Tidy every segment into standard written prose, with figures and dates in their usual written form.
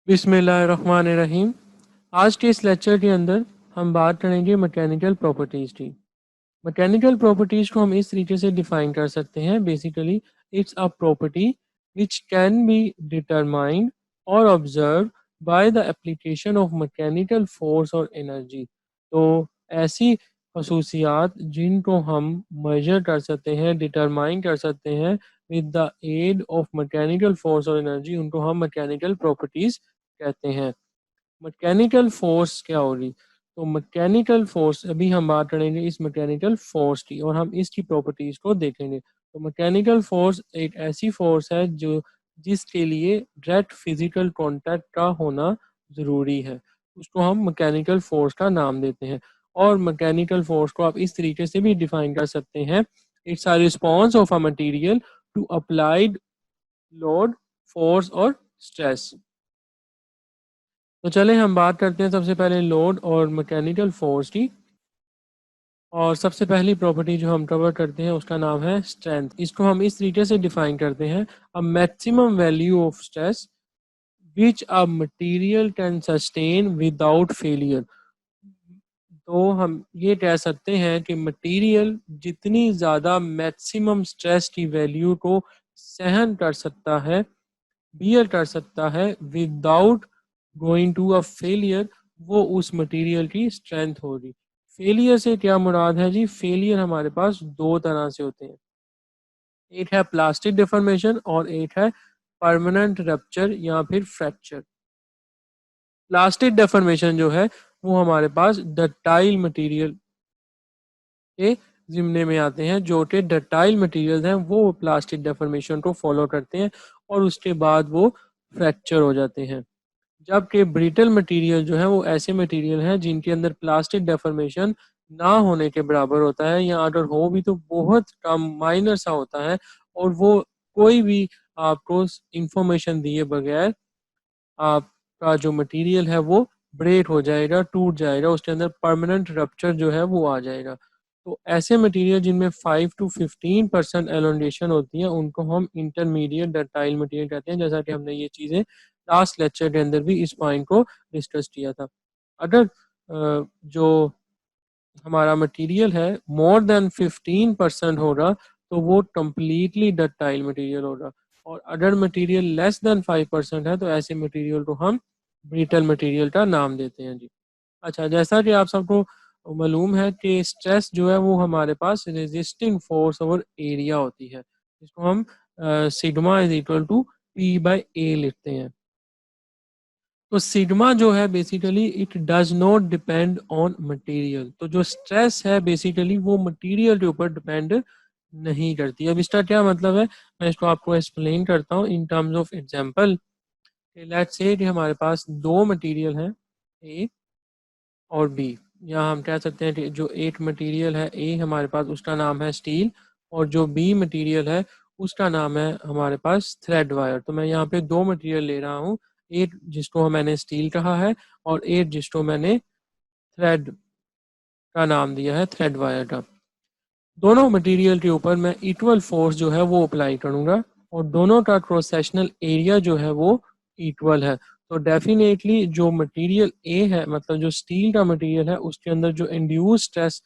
बिस्मिल्लाहिर्रहमानिर्रहीम। आज के इस लेक्चर के अंदर हम बात करेंगे मैकेनिकल प्रॉपर्टीज़ की। मैकेनिकल प्रॉपर्टीज़ को हम इस तरीके से डिफ़ाइन कर सकते हैं, basically it's a property which can be determined और observe by the application of mechanical force और एनर्जी। तो ऐसी खसूसियात जिनको हम मेजर कर सकते हैं, डिटरमाइन कर सकते हैं with the aid of mechanical force और एनर्जी, उनको हम मैकेनिकल प्रॉपर्टीज़ कहते हैं। मैकेनिकल फोर्स क्या होगी? तो मैकेनिकल फोर्स, अभी हम बात करेंगे इस मैकेनिकल फोर्स की और हम इसकी प्रॉपर्टीज को देखेंगे। तो मैकेनिकल फोर्स एक ऐसी फोर्स है जो जिसके लिए डायरेक्ट फिजिकल कांटेक्ट का होना ज़रूरी है, उसको हम मैकेनिकल फोर्स का नाम देते हैं। और मैकेनिकल फोर्स को आप इस तरीके से भी डिफाइन कर सकते हैं, it's a response of a material to applied load, force और स्ट्रेस। तो चलें हम बात करते हैं सबसे पहले लोड और मैकेनिकल फोर्स की। और सबसे पहली प्रॉपर्टी जो हम कवर करते हैं उसका नाम है स्ट्रेंथ। इसको हम इस तरीके से डिफाइन करते हैं, a maximum value of stress which a material can sustain without failure. तो हम ये कह सकते हैं कि मटेरियल जितनी ज़्यादा मैक्सिमम स्ट्रेस की वैल्यू को सहन कर सकता है, बियर कर सकता है without going to a failure, वो उस मटेरियल की स्ट्रेंथ होगी। फेलियर से क्या मुराद है जी? फेलियर हमारे पास दो तरह से होते हैं, एक है प्लास्टिक डिफॉर्मेशन और एक है परमानेंट रप्चर या फिर फ्रैक्चर। प्लास्टिक डिफॉर्मेशन जो है वो हमारे पास डक्टाइल मटेरियल के जिम्मे में आते हैं, जो कि डक्टाइल मटेरियल हैं वो प्लास्टिक डिफॉर्मेशन को फॉलो करते हैं और उसके बाद वो फ्रैक्चर हो जाते हैं। जबकि ब्रिटल मटेरियल जो है वो ऐसे मटेरियल हैं जिनके अंदर प्लास्टिक डेफॉर्मेशन ना होने के बराबर होता है, या अगर हो भी तो बहुत कम माइनर सा होता है, और वो कोई भी आपको इंफॉर्मेशन दिए बगैर आपका जो मटेरियल है वो ब्रेक हो जाएगा, टूट जाएगा, उसके अंदर परमानेंट रप्चर जो है वो आ जाएगा। तो ऐसे मटेरियल जिनमें 5 to 15% एलोंगेशन होती है उनको हम इंटरमीडिएट डक्टाइल मटेरियल कहते हैं, जैसा कि हमने ये चीज़ें लास्ट लेक्चर के अंदर भी इस पॉइंट को डिस्कस किया था। अगर जो हमारा मटेरियल है मोर देन 15% होगा तो वो कम्प्लीटली डक्टाइल मटेरियल होगा, और अगर मटेरियल लेस देन 5% है तो ऐसे मटेरियल को हम ब्रिटल मटेरियल का नाम देते हैं जी। अच्छा, जैसा कि आप सबको मालूम है कि स्ट्रेस जो है वो हमारे पास रेजिस्टिंग फोर्स ओवर एरिया होती है, जिसको हम sigma is equal to P by A लिखते हैं। तो सिग्मा जो है basically it does not depend on material. तो जो स्ट्रेस है बेसिकली वो मटेरियल के ऊपर डिपेंड नहीं करती। अब इसका क्या मतलब है, मैं इसको आपको एक्सप्लेन करता हूँ in terms of example. Let's say कि हमारे पास दो मटेरियल हैं, ए और बी। यहाँ हम कह सकते हैं कि जो एक मटेरियल है ए हमारे पास, उसका नाम है स्टील, और जो बी मटेरियल है उसका नाम है हमारे पास थ्रेड वायर। तो मैं यहाँ पे दो मटेरियल ले रहा हूँ, एक जिसको मैंने स्टील कहा है और एक जिसको मैंने थ्रेड का नाम दिया है, थ्रेड वायर का। दोनों मटेरियल के ऊपर मैं इक्वल फोर्स जो है वो अप्लाई करूँगा, और दोनों का क्रॉस सेक्शनल एरिया जो है वो इक्वल है। तो डेफिनेटली जो मटेरियल ए है, मतलब जो स्टील का मटेरियल है, उसके अंदर जो इंड्यूस स्ट्रेस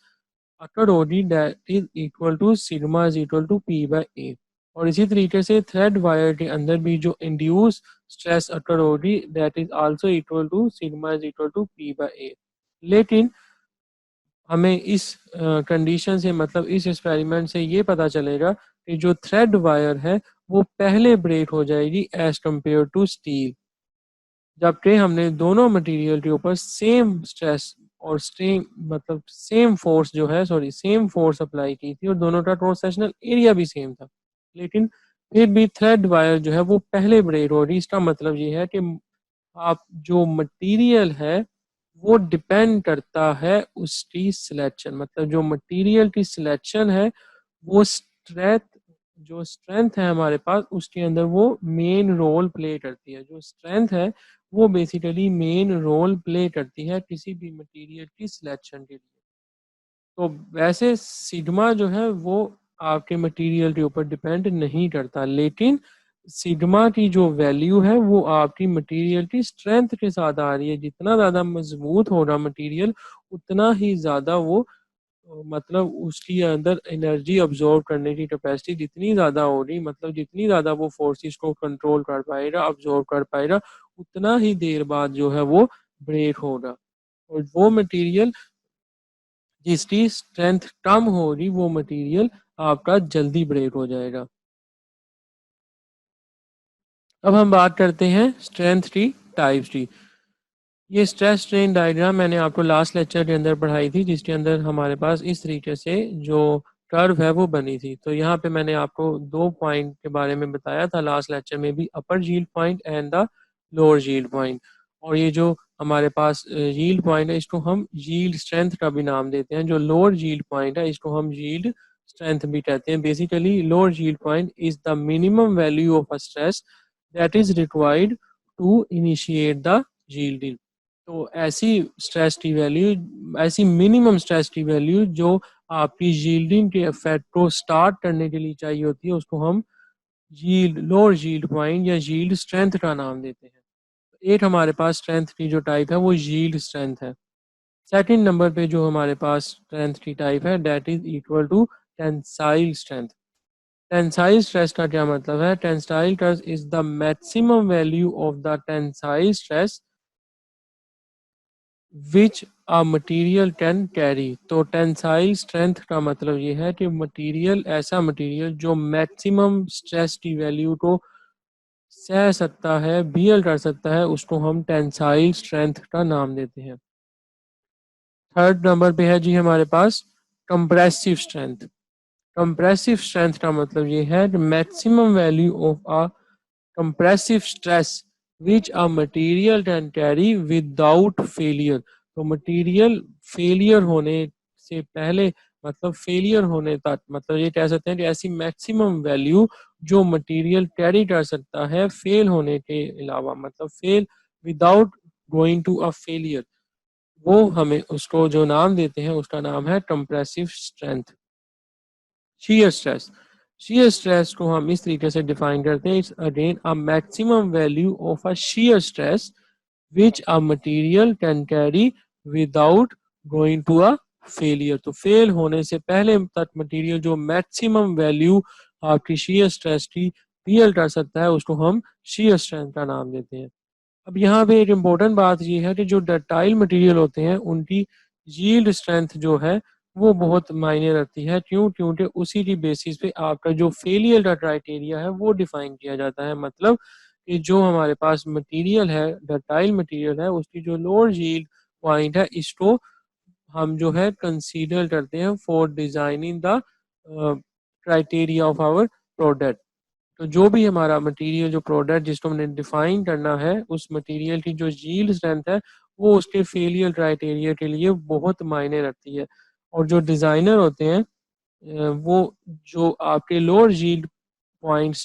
अकर होगी that is equal to sigma is equal to P by A. और इसी तरीके से थ्रेड वायर के अंदर भी जो इंड्यूस स्ट्रेस अकर होगी that is also equal to sigma is equal to P by A. लेकिन हमें इस कंडीशन से, मतलब इस एक्सपेरिमेंट से ये पता चलेगा कि जो थ्रेड वायर है वो पहले ब्रेक हो जाएगी एज कम्पेयर टू स्टील, जबकि हमने दोनों मटेरियल के ऊपर सेम स्ट्रेस और सेम, मतलब सेम फोर्स जो है, सॉरी सेम फोर्स अप्लाई की थी, और दोनों का क्रॉस सेक्शनल एरिया भी सेम था। लेकिन फिर भी थ्रेड वायर जो है वो पहले ब्रेक हो रही। इसका मतलब ये है कि आप जो मटेरियल है वो डिपेंड करता है उसकी सिलेक्शन, मतलब जो मटेरियल की सिलेक्शन है वो स्ट्रेंथ, जो स्ट्रेंथ है हमारे पास उसके अंदर वो मेन रोल प्ले करती है। जो स्ट्रेंथ है वो बेसिकली मेन रोल प्ले करती है किसी भी मटेरियल की सिलेक्शन के लिए। तो वैसे सिग्मा जो है वो आपके मटेरियल के ऊपर डिपेंड नहीं करता, लेकिन सिग्मा की जो वैल्यू है वो आपकी मटेरियल की स्ट्रेंथ के साथ आ रही है। जितना ज़्यादा मजबूत होगा मटेरियल उतना ही ज़्यादा वो मतलब उसके अंदर एनर्जी अब्जॉर्ब करने की कैपेसिटी जितनी ज़्यादा होगी, मतलब जितनी ज़्यादा वो फोर्सेस को कंट्रोल कर पाएगा, अब्जॉर्ब कर पाएगा, उतना ही देर बाद जो है वो ब्रेक होगा। और वो मटेरियल जिसकी स्ट्रेंथ कम होगी वो मटेरियल आपका जल्दी ब्रेक हो जाएगा। अब हम बात करते हैं स्ट्रेंथ की टाइप्स की। ये स्ट्रेस स्ट्रेन डायग्राम मैंने आपको लास्ट लेक्चर के अंदर पढ़ाई थी, जिसके अंदर हमारे पास इस तरीके से जो कर्व है वो बनी थी। तो यहाँ पे मैंने आपको दो पॉइंट के बारे में बताया था लास्ट लेक्चर में भी, upper yield point and the lower yield point. और ये जो हमारे पास यील्ड पॉइंट है इसको हम यील्ड स्ट्रेंथ का भी नाम देते हैं। जो लोअर यील्ड पॉइंट है इसको हम यील्ड स्ट्रेंथ भी कहते हैं। Basically lower yield point is the minimum value of a stress that is required to initiate the yielding. तो ऐसी स्ट्रेस की वैल्यू, ऐसी मिनिमम स्ट्रेस की वैल्यू जो आपकी यील्डिंग के इफेक्ट को स्टार्ट करने के लिए चाहिए होती है, उसको हम यील्ड लोअर यील्ड पॉइंट या यील्ड स्ट्रेंथ का नाम देते हैं। एक हमारे पास स्ट्रेंथ की जो टाइप है वो यील्ड स्ट्रेंथ है। सेकंड नंबर पे जो हमारे पास स्ट्रेंथ की टाइप है that is equal to tensile strength. Tensile stress का क्या मतलब है? Tensile stress is the maximum value of the tensile stress which a material can carry. तो टेंसाइल स्ट्रेंथ का मतलब ये है कि मटीरियल, ऐसा मटीरियल जो मैक्सिमम स्ट्रेस की वैल्यू को सह सकता है, बियर कर सकता है, उसको हम टेंसाइल स्ट्रेंथ का नाम देते हैं। थर्ड नंबर पे है जी हमारे पास कंप्रेसिव स्ट्रेंथ। कंप्रेसिव स्ट्रेंथ का मतलब ये है maximum value of a compressive stress which a material can carry without failure. तो मटेरियल फेलियर होने से पहले, मतलब फेलियर होने तक, मतलब ये कह सकते हैं कि ऐसी मैक्सिमम वैल्यू जो मटेरियल कैरी कर सकता है फेल होने के अलावा, मतलब fail without going to a failure, वो हमें उसको जो नाम देते हैं उसका नाम है compressive strength. shear stress, shear stress को हम इस तरीके से डिफाइन करते हैं, it's again a maximum value of a shear stress which a material can carry without going to a failure। तो फेल होने से पहले तक मटेरियल जो मैक्सिमम वैल्यू आपकी shear stress की बियर कर सकता है उसको हम shear strength का नाम देते हैं। अब यहाँ पे एक इम्पोर्टेंट बात ये है कि जो डक्टाइल मटेरियल होते हैं उनकी यील्ड स्ट्रेंथ जो है वो बहुत मायने रखती है। क्यों? क्योंकि उसी की बेसिस पे आपका जो फेलियर का क्राइटेरिया है वो डिफाइन किया जाता है। मतलब कि जो हमारे पास मटेरियल है, डक्टाइल मटेरियल है, उसकी जो लोअर यील्ड पॉइंट है इसको हम जो है कंसीडर करते हैं for designing the criteria of our product. तो जो भी हमारा मटेरियल, जो प्रोडक्ट जिसको हमने डिफाइन करना है, उस मटेरियल की जो यील्ड स्ट्रेंथ है वो उसके फेलियर क्राइटेरिया के लिए बहुत मायने रखती है। और जो डिज़ाइनर होते हैं वो जो आपके लोअर यील्ड पॉइंट्स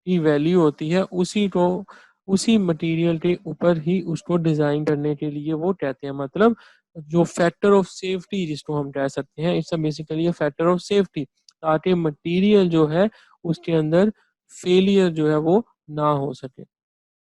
की वैल्यू होती है उसी को, उसी मटेरियल के ऊपर ही उसको डिज़ाइन करने के लिए वो कहते हैं। मतलब जो फैक्टर ऑफ सेफ्टी जिसको हम कह सकते हैं, it's basically a factor of safety, ताकि मटेरियल जो है उसके अंदर फेलियर जो है वो ना हो सके।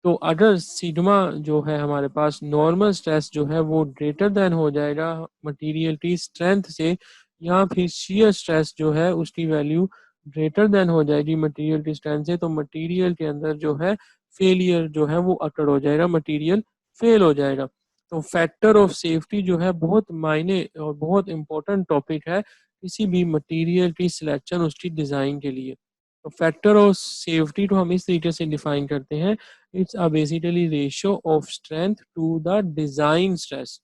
तो अगर सिग्मा जो है हमारे पास नॉर्मल स्ट्रेस जो है वो ग्रेटर देन हो जाएगा मटेरियल की स्ट्रेंथ से, या फिर शियर स्ट्रेस जो है उसकी वैल्यू ग्रेटर देन हो जाएगी मटेरियल की स्ट्रेंथ से, तो मटेरियल के अंदर जो है फेलियर जो है वो अकर हो जाएगा, मटेरियल फेल हो जाएगा। तो फैक्टर ऑफ सेफ्टी जो है बहुत मायने और बहुत इंपॉर्टेंट टॉपिक है किसी भी मटेरियल की सिलेक्शन उसकी डिज़ाइन के लिए। तो फैक्टर ऑफ सेफ्टी को हम इस तरीके से डिफाइन करते हैं, it's a basically ratio of strength to the design stress.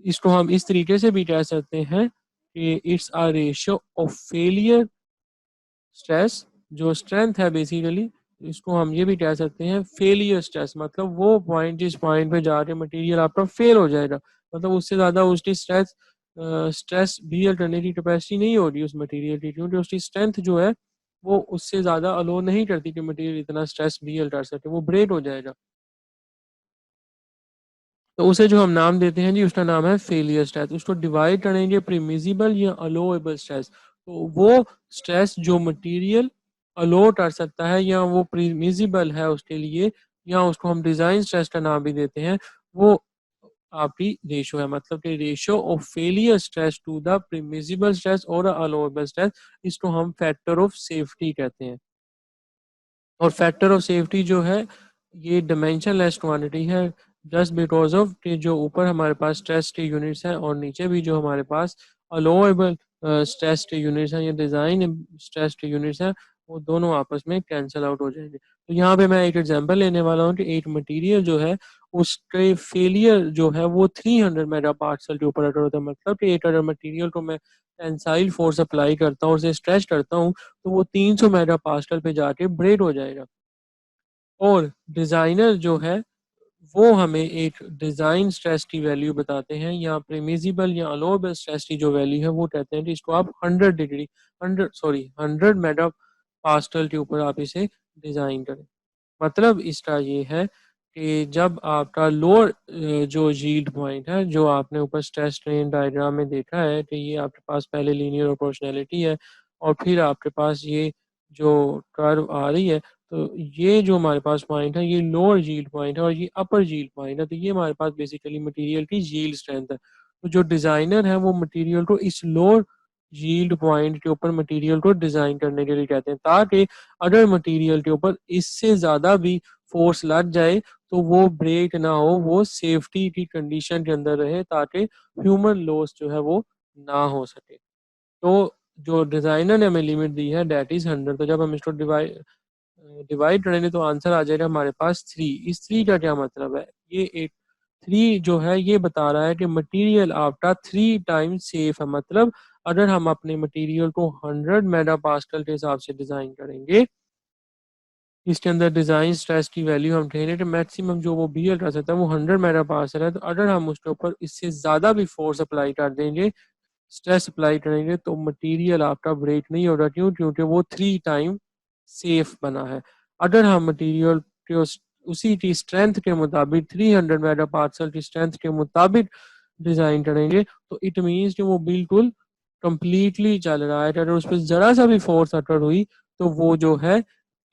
इसको हम इस तरीके से भी कह सकते हैं कि it's a ratio of failure stress, जो स्ट्रेंथ है बेसिकली इसको हम ये भी कह सकते हैं फेलियर स्ट्रेस, मतलब वो पॉइंट जिस पॉइंट पे जाके मटेरियल आपका फेल हो जाएगा, मतलब उससे ज़्यादा उसकी स्ट्रेस स्ट्रेस बियर करने की कैपेसिटी नहीं हो रही उस मटेरियल की, क्योंकि उसकी स्ट्रेंथ जो है वो उससे ज़्यादा अलो नहीं करती कि मटेरियल इतना स्ट्रेस बियर कर सके, वो ब्रेक हो जाएगा। तो उसे जो हम नाम देते हैं जी उसका नाम है फेलियर स्ट्रेस। उसको डिवाइड करेंगे प्रीमिजिबल या अलोएबल स्ट्रेस। तो वो स्ट्रेस जो मटेरियल अलो कर सकता है या वो परमिसिबल है उसके लिए, या उसको हम डिज़ाइन स्ट्रेस का नाम भी देते हैं, वो आपकी रेशो है। मतलब कि ratio of failure stress to the permissible stress और अलाउएबल स्ट्रेस, इसको हम फैक्टर ऑफ सेफ्टी कहते हैं। और फैक्टर ऑफ सेफ्टी जो है, ये डायमेंशनलेस क्वांटिटी है, जस्ट बिकॉज ऑफ कि जो ऊपर हमारे पास स्ट्रेस के यूनिट्स हैं और नीचे भी जो हमारे पास अलोएबल स्ट्रेस के यूनिट्स हैं या डिज़ाइन स्ट्रेस के यूनिट्स हैं, वो दोनों आपस में कैंसिल आउट हो जाएंगे। तो यहाँ पे मैं एक एग्जांपल लेने वाला हूँ कि एक मटेरियल जो है, उसके फेलियर जो है वो 300 मेगा पास्कल के ऊपर अटर होता है। मतलब कि एक अगर मटेरियल को मैं टेंसाइल फोर्स अप्लाई करता हूँ, उसे स्ट्रेच करता हूँ, तो वो 300 मेगा पास्कल पे जाके ब्रेक हो जाएगा। और डिज़ाइनर जो है, वो हमें एक डिज़ाइन स्ट्रेस की वैल्यू बताते हैं, या परमिसिबल या अलाउएबल स्ट्रेस की जो वैल्यू है वो कहते हैं कि इसको आप 100 मेगा पास्कल के ऊपर आप इसे डिज़ाइन करें। मतलब इसका ये है कि जब आपका लोअर जो यील्ड पॉइंट है, जो आपने ऊपर स्ट्रेस स्ट्रेन डायग्राम में देखा है कि ये आपके पास पहले लीनियर प्रोपोर्शनैलिटी है और फिर आपके पास ये जो कर्व आ रही है, तो ये जो हमारे पास पॉइंट है, ये लोअर यील्ड पॉइंट है और ये अपर यील्ड पॉइंट है। तो ये हमारे पास बेसिकली मटेरियल की यील्ड स्ट्रेंथ है। तो जो डिज़ाइनर है, वो मटेरियल को इस लोअर यील्ड पॉइंट के ऊपर मटेरियल को डिज़ाइन करने के लिए कहते हैं, ताकि अगर मटेरियल के ऊपर इससे ज़्यादा भी फोर्स लग जाए तो वो ब्रेक ना हो, वो सेफ्टी की कंडीशन के अंदर रहे, ताकि ह्यूमन लॉस जो है वो ना हो सके। तो जो डिज़ाइनर ने हमें लिमिट दी है, दैट इज़ 100। तो जब हम इसको डिवाइड करेंगे तो आंसर आ जाएगा हमारे पास 3। इस 3 का क्या मतलब है? ये एक 3 जो है, ये बता रहा है कि मटेरियल आपका 3 टाइम्स सेफ है। मतलब अगर हम अपने मटेरियल को 100 मेगा पास्कल के हिसाब से डिज़ाइन करेंगे, इसके अंदर डिज़ाइन स्ट्रेस की वैल्यू हम कह रहे हैं कि मैक्सिमम जो वो बियर कर सकता है वो 100 मेगा पास्कल है। तो अगर हम उसके ऊपर इससे ज़्यादा भी फोर्स अप्लाई कर देंगे, स्ट्रेस अप्लाई करेंगे, तो मटेरियल आपका ब्रेक नहीं होगा। क्यों? क्योंकि वो 3 टाइम सेफ बना है। अगर हम मटेरियल के उसी की स्ट्रेंथ के मुताबिक 300 मेगा पास्कल की स्ट्रेंथ के मुताबिक डिज़ाइन करेंगे, तो इट मीन्स कि वो बिल्कुल कंप्लीटली चल रहा है। अगर उस पे ज़रा सा भी फोर्स अटर हुई, तो वो जो है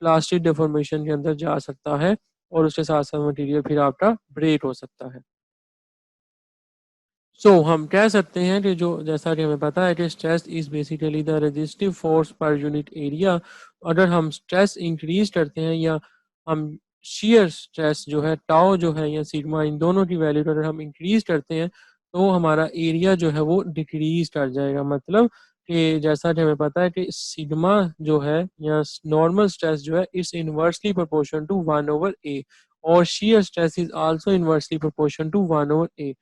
प्लास्टिक डिफॉर्मेशन के अंदर जा सकता है और उसके साथ-साथ मटेरियल फिर आपका ब्रेक हो सकता है। हम कह सकते हैं कि जो, जैसा कि हमें पता है कि stress is basically the resistive force per unit area. अगर हम स्ट्रेस इंक्रीज़ करते हैं या हम शियर स्ट्रेस जो है, टाउ जो है या सिग्मा, इन दोनों की वैल्यू को अगर हम इंक्रीज़ करते हैं, तो हमारा एरिया जो है वो डिक्रीज़ कर जाएगा। मतलब कि जैसा कि हमें पता है कि सिग्मा जो है या नॉर्मल स्ट्रेस जो है, it's inversely proportion to 1/A, और shear stress is also inversely proportion to 1/A।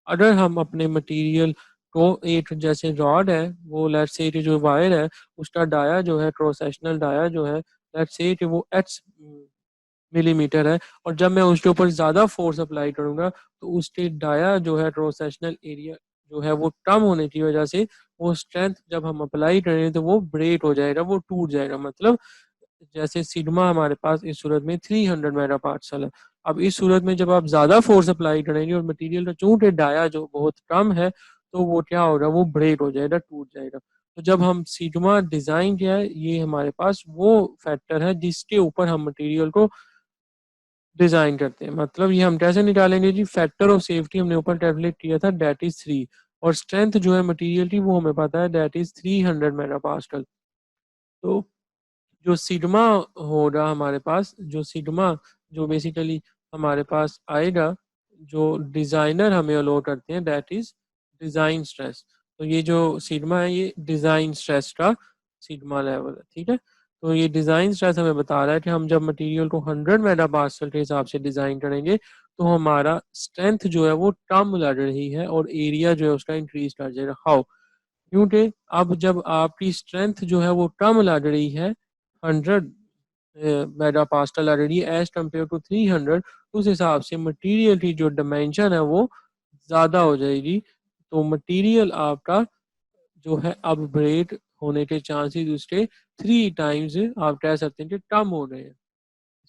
अगर हम अपने मटेरियल को, एक जैसे रॉड है, वो लेट्स से कि जो वायर है, उसका डाया जो है, क्रॉस सेक्शनल डाया जो है, लेट्स से कि वो x मिलीमीटर है, और जब मैं उसके ऊपर ज़्यादा फोर्स अप्लाई करूँगा, तो उसके डाया जो है, क्रॉस सेक्शनल एरिया जो है, वो कम होने की वजह से वो स्ट्रेंथ जब हम अप्लाई करें तो वो ब्रेक हो जाएगा, वो टूट जाएगा। मतलब जैसे सिग्मा हमारे पास इस सूरत में 300 मेगा पास्कल है। अब इस सूरत में जब आप ज़्यादा फोर्स अप्लाई करेंगे और मटेरियल का चूंकि डाया जो बहुत कम है, तो वो क्या होगा, वो ब्रेक हो जाएगा, टूट जाएगा। तो जब हम सिग्मा डिज़ाइन किया है, ये हमारे पास वो फैक्टर है जिसके ऊपर हम मटेरियल को डिज़ाइन करते हैं। मतलब ये हम कैसे निकालेंगे जी? फैक्टर ऑफ सेफ्टी हमने ऊपर कैलकुलेट किया था, दैट इज़ 3, और स्ट्रेंथ जो है मटेरियल की, वो हमें पता है, दैट इज़ 300 मेगा पास्कल। तो जो सिग्मा होगा हमारे पास, जो सिग्मा जो बेसिकली हमारे पास आएगा, जो डिज़ाइनर हमें अलाउ करते हैं, दैट इज़ डिज़ाइन स्ट्रेस। तो ये जो सिग्मा है, ये डिज़ाइन स्ट्रेस का सिग्मा लेवल है, ठीक है? तो ये डिज़ाइन स्ट्रेस हमें बता रहा है कि हम जब मटेरियल को 100 मेगापास्कल के हिसाब से डिज़ाइन करेंगे, तो हमारा स्ट्रेंथ जो है वो कम लग रही है और एरिया जो है उसका इंक्रीज़ कर जाएगा। हाउ? क्योंकि अब जब आपकी स्ट्रेंथ जो है वो कम लग रही है, 100 मेगापास्कल लग रही है एज़ कम्पेयर टू 300, उस हिसाब से मटेरियल की जो डायमेंशन है वो ज़्यादा हो जाएगी। तो मटेरियल आपका जो है अब ब्रेक होने के चांसेस उसके 3 टाइम्स आप कह सकते हैं कि कम हो रहे हैं।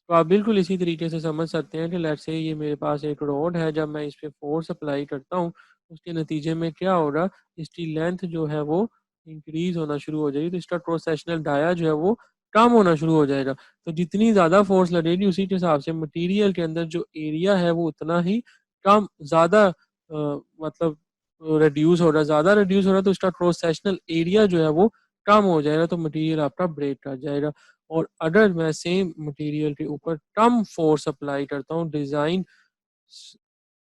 तो आप बिल्कुल इसी तरीके से समझ सकते हैं कि लेट्स से ये मेरे पास एक रॉड है, जब मैं इस पे फोर्स अप्लाई करता हूँ, उसके नतीजे में क्या होगा, इसकी लेंथ जो है वो इंक्रीज़ होना शुरू हो जाएगी। तो इसका क्रॉस सेक्शनल डाया जो है वो कम होना शुरू हो जाएगा। तो जितनी ज़्यादा फोर्स लगेगी उसी के हिसाब से मटेरियल के अंदर जो एरिया है वो उतना ही कम ज़्यादा मतलब रिड्यूस हो रहा है, ज़्यादा रिड्यूस हो रहा है तो उसका क्रॉस सेक्शनल एरिया जो है वो कम हो जाएगा, तो मटेरियल आपका ब्रेक कर जाएगा। और अगर मैं सेम मटेरियल के ऊपर कम फोर्स अप्लाई करता हूँ, डिज़ाइन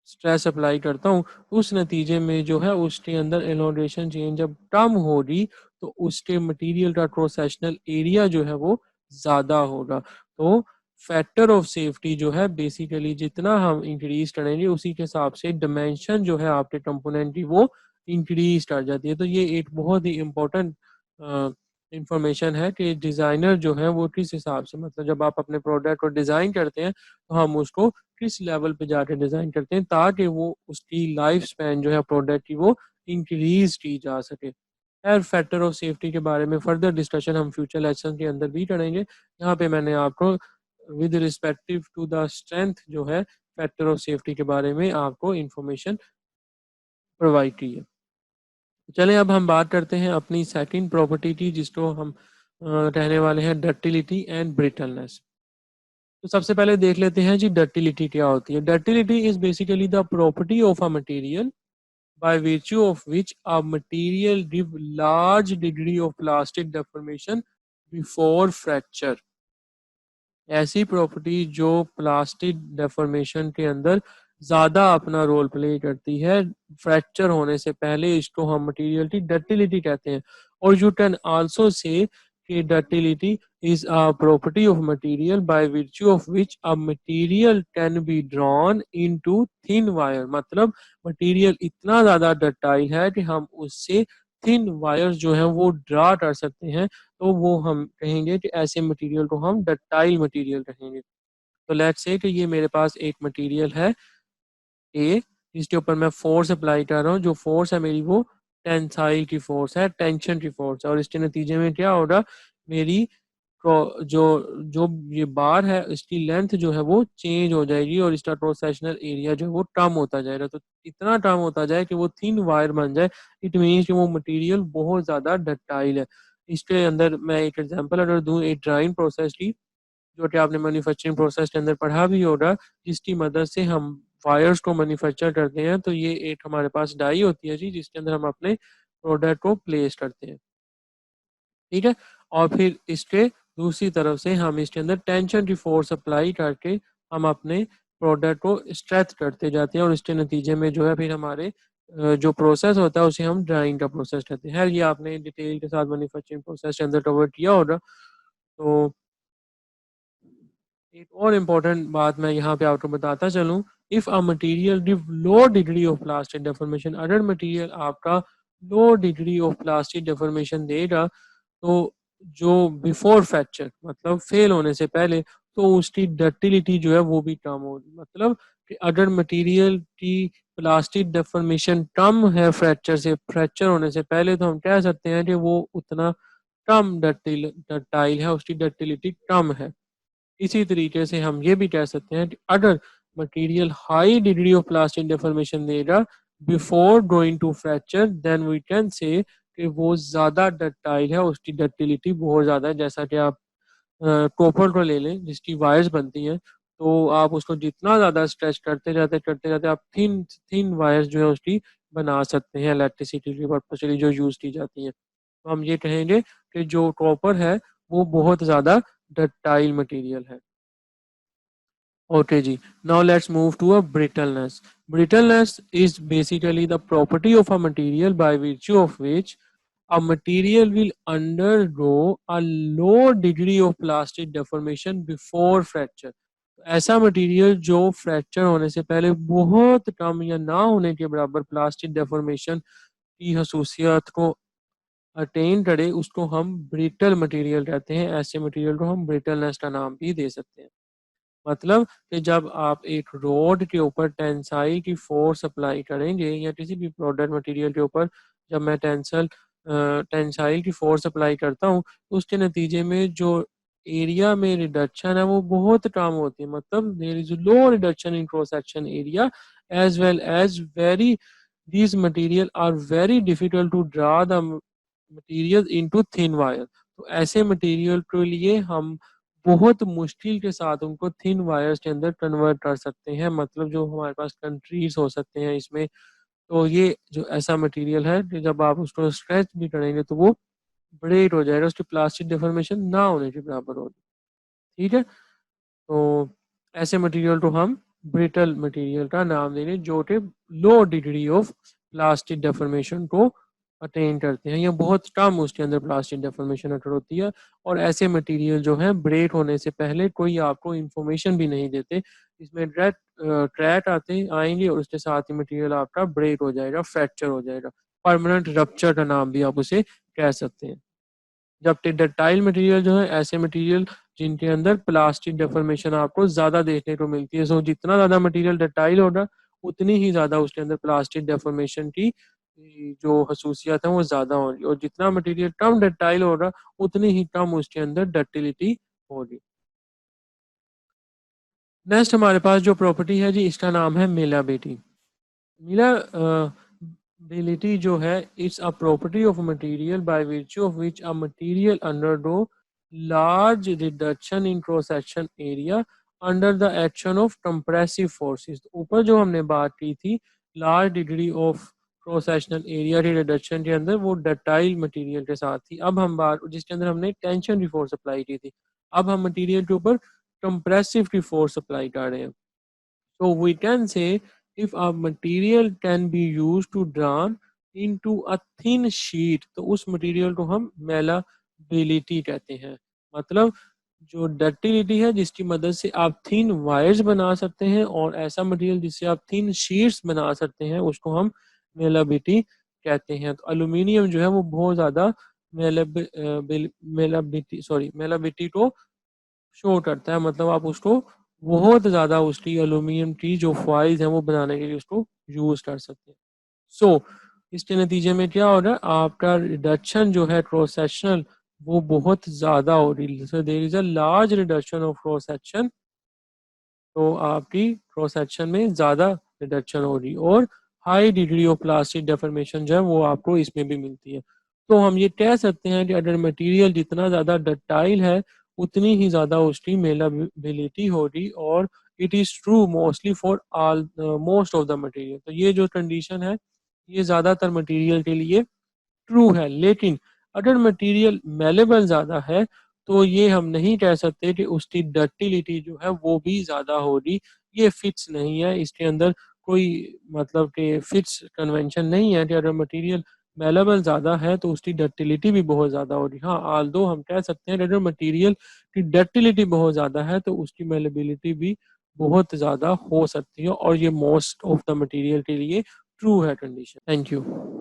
स्ट्रेस अप्लाई करता हूँ, उस नतीजे में जो है उसके अंदर एलोंगेशन चेंज जब कम होगी तो उसके मटेरियल का क्रॉस सेक्शनल एरिया जो है वो ज़्यादा होगा। तो फैक्टर ऑफ सेफ्टी जो है बेसिकली जितना हम इंक्रीज करेंगे उसी के हिसाब से डिमेंशन जो है आपके कंपोनेंट की वो इंक्रीज कर जाती है। तो ये एक बहुत ही इम्पोर्टेंट इंफॉर्मेशन है कि डिज़ाइनर जो है वो किस हिसाब से, मतलब जब आप अपने प्रोडक्ट को डिज़ाइन करते हैं तो हम उसको किस लेवल पे जाके डिज़ाइन करते हैं ताकि वो उसकी लाइफ स्पैन जो है प्रोडक्ट की वो इंक्रीज की जा सके। खैर फैक्टर ऑफ सेफ्टी के बारे में फर्दर डिस्कशन हम फ्यूचर लेसन के अंदर भी करेंगे। यहाँ पे मैंने आपको with respective to the strength जो है फैक्टर ऑफ सेफ्टी के बारे में आपको इंफॉर्मेशन प्रोवाइड की है। चलें अब हम बात करते हैं अपनी सेकंड प्रॉपर्टी की, जिसको हम कहने वाले हैं डक्टिलिटी एंड ब्रिटलनेस। तो सबसे पहले देख लेते हैं जी डक्टिलिटी क्या होती है। Ductility is basically the property of a material by virtue of which a material give large degree of plastic deformation before fracture। ऐसी प्रॉपर्टी जो प्लास्टिक डेफॉर्मेशन के अंदर ज़्यादा अपना रोल प्ले करती है फ्रैक्चर होने से पहले, इसको हम मटेरियल की डक्टिलिटी कहते हैं। और यू कैन आल्सो से कि ductility is a property of material by virtue of which a material can be drawn into thin wire। मतलब मटेरियल इतना ज़्यादा डक्टाइल है कि हम उससे थिन वायर जो है वो ड्रा कर सकते हैं, तो वो हम कहेंगे कि ऐसे मटेरियल को हम डक्टाइल मटेरियल कहेंगे। तो लेट्स से कि ये मेरे पास एक मटेरियल है ए, जिसके ऊपर मैं फोर्स अप्लाई कर रहा हूँ, जो फोर्स है मेरी वो टेंसाइल की फोर्स है, टेंशन की फोर्स है। और इसके नतीजे में क्या होगा, मेरी जो जो ये बार है इसकी लेंथ जो है वो चेंज हो जाएगी और इसका क्रॉस सेक्शनल एरिया जो है वो कम होता जाएगा। तो इतना कम होता जाए कि वो थिन वायर बन जाए, इट मीन्स कि वो मटेरियल बहुत ज़्यादा डक्टाइल है। इसके अंदर मैं एक एग्जांपल अगर दूँ एक ड्राइंग प्रोसेस की, जो कि आपने मैन्युफैक्चरिंग प्रोसेस के अंदर पढ़ा भी होगा, जिसकी मदद से हम वायर्स को मैन्युफैक्चर करते हैं। तो ये एक हमारे पास डाई होती है जी, जिसके अंदर हम अपने प्रोडक्ट को प्लेस करते हैं, ठीक है। और फिर इसके दूसरी तरफ से हम इसके अंदर टेंशन की फोर्स अप्लाई करके हम अपने प्रोडक्ट को स्ट्रेच करते जाते हैं और इसके नतीजे में जो है फिर हमारे जो प्रोसेस होता है उसे हम ड्राइंग का प्रोसेस कहते हैं। ये आपने डिटेल के साथ मैन्युफैक्चरिंग प्रोसेस के अंदर कवर किया होगा। तो एक और इम्पोर्टेंट बात मैं यहाँ पे आपको बताता चलूँ, if a material give low degree of plastic deformation, अगर मटेरियल आपका low degree of plastic deformation देगा तो जो बिफोर फ्रैक्चर मतलब फेल होने से पहले, तो उसकी डक्टिलिटी जो है वो भी कम होगी। मतलब कि अगर मटेरियल की प्लास्टिक डेफॉर्मेशन कम है फ्रैक्चर से, फ्रैक्चर होने से पहले, तो हम कह सकते हैं कि वो उतना कम डक्टाइल है, उसकी डक्टिलिटी कम है। इसी तरीके से हम ये भी कह सकते हैं कि अगर material high degree of plastic deformation देगा before going to fracture, then we can say कि वो ज़्यादा डक्टाइल है, उसकी डक्टिलिटी बहुत ज़्यादा है। जैसा कि आप कॉपर को ले लें जिसकी वायर्स बनती हैं, तो आप उसको जितना ज़्यादा स्ट्रेच करते जाते आप थिन थिन वायर्स जो है उसकी बना सकते हैं इलेक्ट्रिसिटी के पर्पज के लिए जो यूज़ की जाती हैं। तो हम ये कहेंगे कि जो कॉपर है वो बहुत ज़्यादा डक्टाइल मटेरियल है। Okay ji. Now let's move to a brittleness. Brittleness is basically the property of a material by virtue of which a material will undergo a low degree of plastic deformation before fracture। ऐसा material जो fracture होने से पहले बहुत कम या ना होने के बराबर प्लास्टिक डेफॉर्मेशन की खसूसियत को अटेन करे, उसको हम ब्रिटल मटेरियल कहते हैं। ऐसे मटेरियल को हम ब्रिटलनेस का नाम भी दे सकते हैं। मतलब कि जब आप एक रोड के ऊपर टेंसाइल की फोर्स अप्लाई करेंगे या किसी भी प्रोडक्ट मटेरियल के ऊपर जब मैं टेंसाइल की फोर्स अप्लाई करता हूँ, तो उसके नतीजे में जो एरिया में रिडक्शन है वो बहुत कम होती है। मतलब there is low reduction in cross section area as well as very these material are very difficult to draw the material into thin wire। तो ऐसे मटेरियल के लिए हम बहुत मुश्किल के साथ उनको थिन वायर्स के अंदर कन्वर्ट कर सकते हैं, मतलब जो हमारे पास कंट्रीज हो सकते हैं इसमें। तो ये जो ऐसा मटेरियल है कि जब आप उसको स्ट्रेच भी करेंगे तो वो ब्रेक हो जाएगा, उसकी प्लास्टिक डिफॉर्मेशन ना होने के बराबर होगी। ठीक है, तो ऐसे मटेरियल को हम ब्रिटल मटेरियल का नाम देंगे जो कि लो डिग्री ऑफ प्लास्टिक डेफॉर्मेशन को अटेन करते हैं, या बहुत कम उसके अंदर प्लास्टिक डेफॉर्मेशन अटर होती है। और ऐसे मटेरियल जो है ब्रेक होने से पहले कोई आपको इंफॉर्मेशन भी नहीं देते, इसमें डायरेक्ट क्रैक आते आएंगे और उसके साथ ही मटेरियल आपका ब्रेक हो जाएगा, फ्रैक्चर हो जाएगा। परमानेंट रप्चर का नाम भी आप उसे कह सकते हैं। जबकि डक्टाइल मटेरियल जो है ऐसे मटेरियल जिनके अंदर प्लास्टिक डेफॉर्मेशन आपको ज़्यादा देखने को मिलती है। सो जितना ज़्यादा मटेरियल डक्टाइल होगा उतनी ही ज़्यादा उसके अंदर प्लास्टिक डेफॉर्मेशन की जो खसूसियत है वो ज़्यादा होगी, और जितना मटेरियल कम डक्टाइल होगा उतनी ही कम उसके अंदर डक्टिलिटी होगी। नेक्स्ट हमारे पास जो प्रॉपर्टी है जी, इसका नाम है मेलाबिलिटी। Malleability जो है, it's a property of a material by virtue of which a material undergo large reduction in cross section area under the action of compressive forces। ऊपर जो हमने बात की थी large degree of cross sectional area की reduction के अंदर, वो डक्टाइल मटेरियल के साथ थी। अब हम बात जिसके अंदर हमने टेंशन की फोर्स अप्लाई की थी, अब हम मटेरियल के ऊपर कंप्रेसिव की फोर्स अप्लाई कर रहे हैं। So we can say if a material can be used to drawn into a thin sheet, तो उस मटेरियल को हम मेलाबिलिटी कहते हैं। मतलब जो डक्टिलिटी है जिसकी मदद से आप थिन वायर्स बना सकते हैं, और ऐसा मटेरियल जिससे आप थिन शीट्स बना सकते हैं उसको हम मेलाबिलिटी कहते हैं। तो एल्यूमिनियम जो है वो बहुत ज़्यादा मेलाबिलिटी को शो करता है, मतलब आप उसको बहुत ज़्यादा उसकी एल्यूमिनियम की जो फॉइल्स हैं वो बनाने के लिए उसको यूज़ कर सकते हैं। सो इसके नतीजे में क्या हो रहा है, आपका रिडक्शन जो है क्रॉस सेक्शनल वो बहुत ज़्यादा हो रही है। So there is a large reduction of cross section, तो आपकी क्रॉस सेक्शन में ज़्यादा रिडक्शन हो रही, और हाई डिग्री ऑफ प्लास्टिक डेफॉर्मेशन जो है वो आपको इसमें भी मिलती है। तो हम ये कह सकते हैं कि अगर मटेरियल जितना ज़्यादा डक्टाइल है उतनी ही ज़्यादा उसकी मेलाबिलिटी होगी, और it is true mostly for all most of the material. तो ये जो कंडीशन है ये ज़्यादातर मटेरियल के लिए ट्रू है। लेकिन अगर मटेरियल मेलेबल ज़्यादा है तो ये हम नहीं कह सकते कि उसकी डक्टिलिटी जो है वो भी ज़्यादा होगी। ये फिक्स नहीं है, इसके अंदर कोई मतलब कि फिक्स कन्वेंशन नहीं है कि अगर मटेरियल मेलेबल ज़्यादा है तो उसकी डक्टिलिटी भी बहुत ज़्यादा होगी। हाँ, ऑल्दो हम कह सकते हैं कि अगर मटेरियल की डक्टिलिटी बहुत ज़्यादा है तो उसकी मेलेबिलिटी भी बहुत ज़्यादा हो सकती है, और ये मोस्ट ऑफ द मटेरियल के लिए ट्रू है कंडीशन। Thank you.